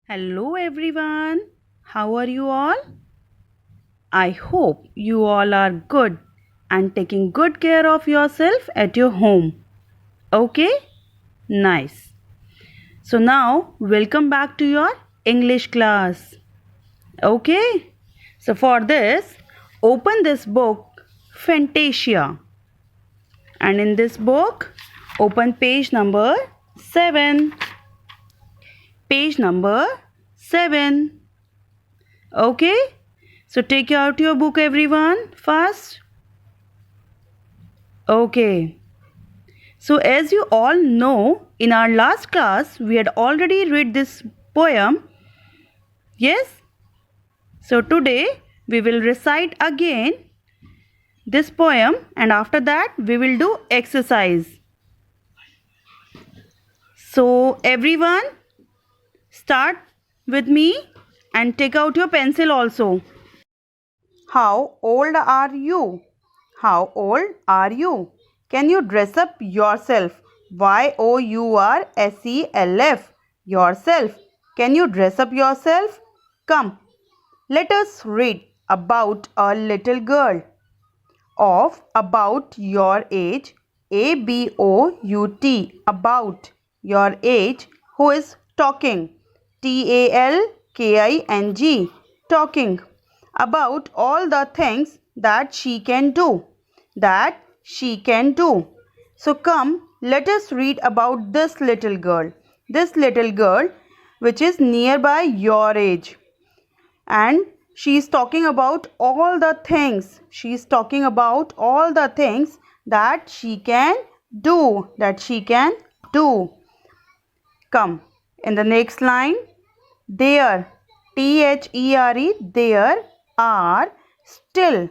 Hello everyone. How are you all? I hope you all are good and taking good care of yourself at your home. Okay? Nice. So now welcome back to your English class. Okay? So for this, open this book Fantasia. And in this book, open page number 7. Page number 7. Okay? So take out your book everyone fast. Okay. So as you all know, in our last class we had already read this poem. Yes? So today we will recite again this poem and after that we will do exercise. So everyone start with me and take out your pencil also. How old are you? How old are you? Can you dress up yourself? YOURSELF. Yourself. Can you dress up yourself? Come, let us read about a little girl of about your age. ABOUT. About your age. Who is talking? TALKING. Talking about all the things that she can do. That she can do. So come, let us read about this little girl. This little girl which is nearby your age. And she is talking about all the things. She is talking about all the things that she can do. That she can do. Come, in the next line. There, THERE, there are still,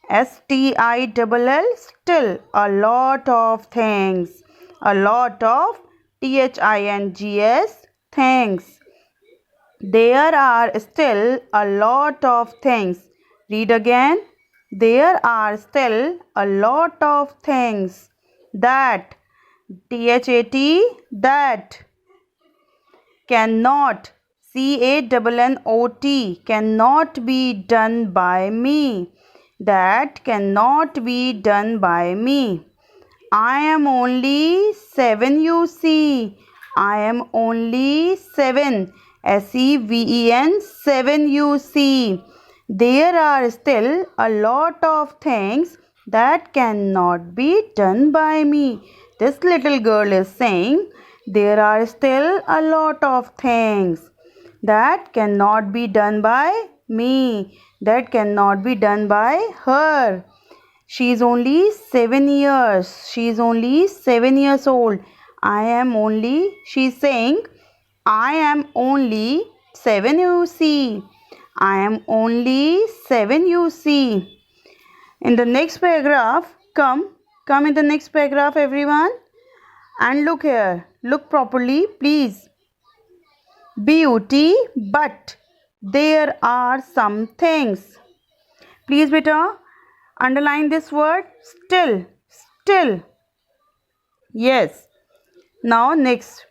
STILL, still a lot of things. A lot of THINGS, things. There are still a lot of things. Read again. There are still a lot of things that, THAT, that cannot, CANNOT, cannot be done by me. That cannot be done by me. I am only 7, you see. I am only 7. SEVEN, 7, you see. There are still a lot of things that cannot be done by me. This little girl is saying, there are still a lot of things that cannot be done by me. That cannot be done by her. She is only 7 years. She is only 7 years old. I am only, she is saying, I am only 7, you see. I am only 7, you see. In the next paragraph, come in the next paragraph everyone. And look here. Look properly, please. Beauty, but there are some things. Please, beta, underline this word. Still, still. Yes. Now next.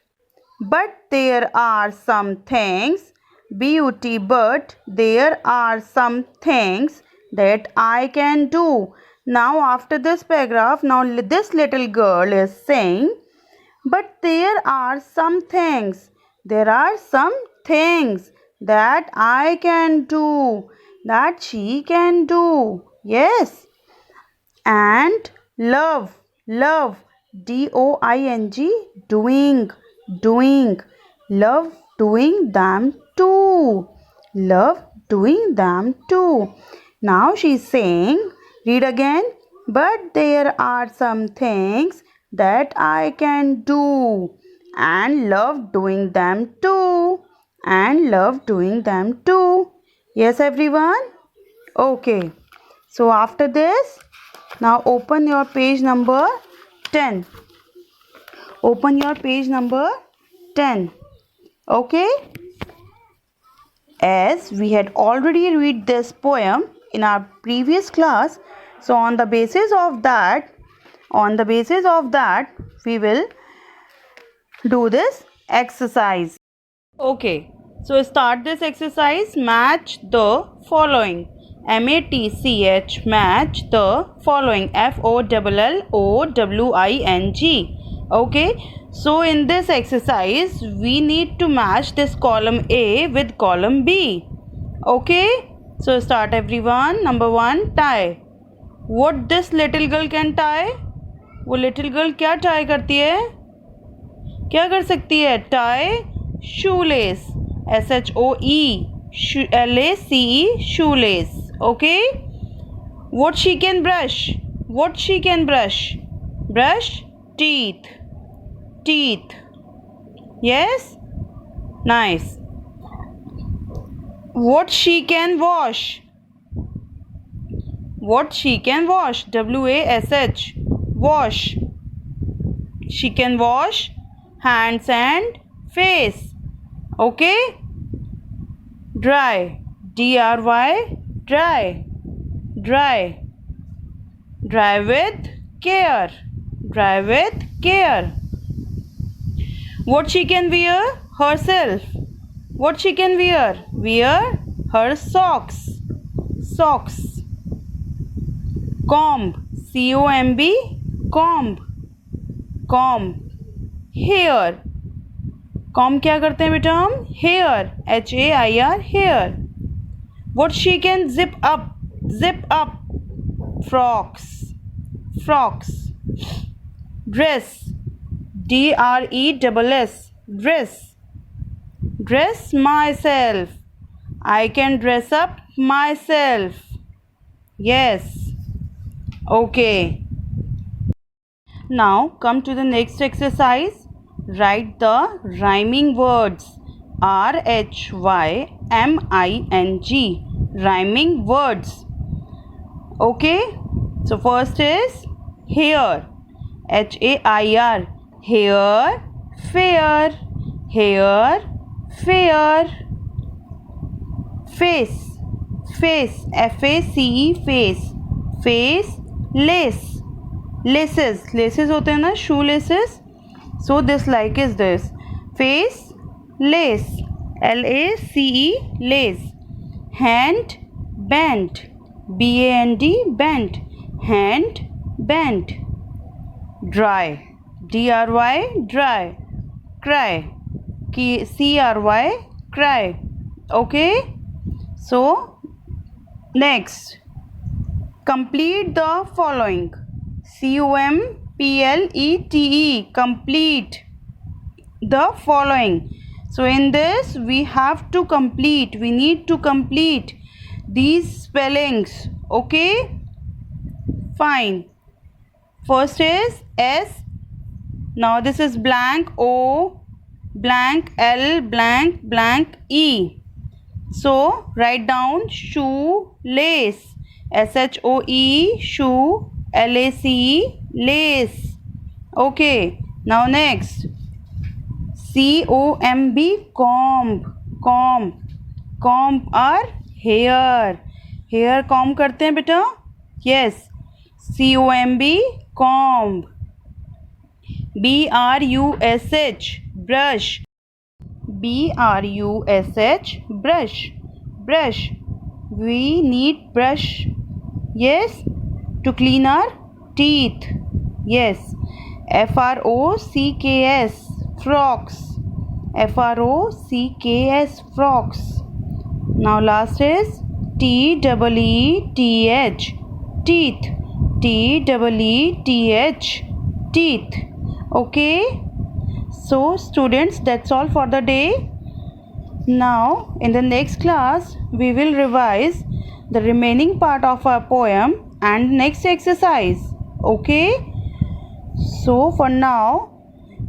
But there are some things. Beauty, but there are some things that I can do. Now after this paragraph, now this little girl is saying, but there are some things. There are some things that I can do. That she can do. Yes. And love, love, DOING, doing, doing, love doing them too. Love doing them too. Now she's saying, read again. But there are some things that I can do and love doing them too. And love doing them too. Yes, everyone? Okay. So after this, now open your page number 10. Open your page number 10. Okay? As we had already read this poem in our previous class, so on the basis of that, we will do this exercise. Okay. So start this exercise. Match the following. MATCH, match the following. FOLLOWING. Okay, so in this exercise we need to match this column A with column B. Okay, so start everyone. Number 1, tie. What this little girl can tie? वो little girl क्या tie करती है? क्या कर सकती है? Tie shoelace. SHOELACE, shoelace. Okay, what she can brush? What she can brush? Brush teeth. Teeth. Yes, nice. What she can wash? What she can wash? WASH, wash. She can wash hands and face. Okay, dry. DRY, dry. Dry. Dry with care. Dry with care. What she can wear? Herself. What she can wear? Wear her socks. Socks. Comb. COMB, comb. Comb. Hair. Comb क्या करते हैं बेटा हम? Hair. HAIR, hair. What she can zip up? Zip up. Frocks. Frocks. Dress. DRESS, dress. Dress myself. I can dress up myself. Yes. Okay. Now come to the next exercise. Write the rhyming words. RHYMING. Rhyming words. Okay. So first is hair. HAIR. Hair. Fair. Hair. Fair. Face. Face. FACE. Face. Face. Lace. Laces. Laces होते हैं ना, shoe laces. So this like is this. Face. Lace. LACE. Lace. Hand. Bent. BAND. Bent. Hand. Bent. Dry. DRY. Dry. Cry. CRY. Cry. Okay. So next, complete the following. COMPLETE. Complete the following. So in this we have to complete. We need to complete these spellings. Okay. Fine. First is S. Now this is blank O, blank L, blank blank E. So write down shoe lace. SHOE, shoe. LACE, lace. Okay. Now next, COMB, comb. Comb. Comb or hair. Hair comb करते हैं बेटा? Yes. COMB, comb. BRUSH, brush. BRUSH, brush. Brush. We need brush. Yes. To clean our teeth. Yes. FROCKS, frocks. FROCKS, frocks. Now last is TEETH, teeth. TEETH, teeth. Okay. So students, that's all for the day. Now in the next class we will revise the remaining part of our poem and next exercise. Okay. So for now,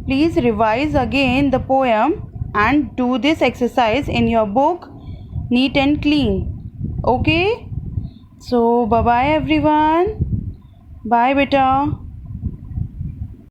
please revise again the poem and do this exercise in your book neat and clean. Okay. So bye bye everyone. Bye beta.